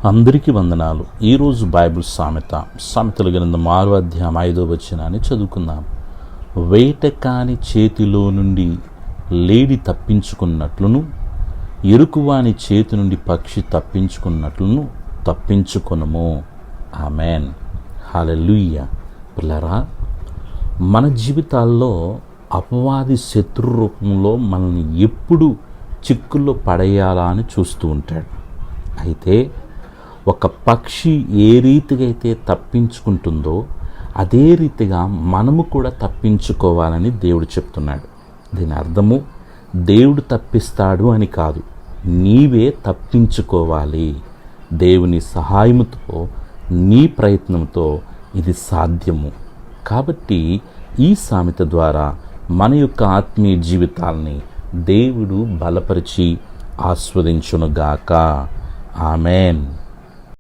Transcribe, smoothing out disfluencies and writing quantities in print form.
అందరికీ వందనాలు. ఈరోజు బైబిల్ సామెతల గ్రంథం 6వ అధ్యాయం 5వ వచనాన్ని చదువుకుందాం. వేటకాని చేతిలో నుండి లేడి తప్పించుకున్నట్లును, ఎరుకువాని చేతి నుండి పక్షి తప్పించుకున్నట్లును తప్పించుకొనుము. ఆమెన్. హల్లెలూయా. పిల్లరా, మన జీవితాల్లో అపవాది శత్రు రూపంలో మనల్ని ఎప్పుడు చిక్కుల్లో పడేయాలా అని చూస్తూ ఉంటాడు. అయితే ఒక పక్షి ఏ రీతిగా అయితే తప్పించుకుంటుందో అదే రీతిగా మనము కూడా తప్పించుకోవాలని దేవుడు చెప్తున్నాడు. దీని అర్థము దేవుడు తప్పిస్తాడు అని కాదు, నీవే తప్పించుకోవాలి. దేవుని సహాయముతో, నీ ప్రయత్నంతో ఇది సాధ్యము. కాబట్టి ఈ సామెత ద్వారా మన యొక్క ఆత్మీయ జీవితాల్ని దేవుడు బలపరిచి ఆస్వాదించునుగాక. ఆమెన్.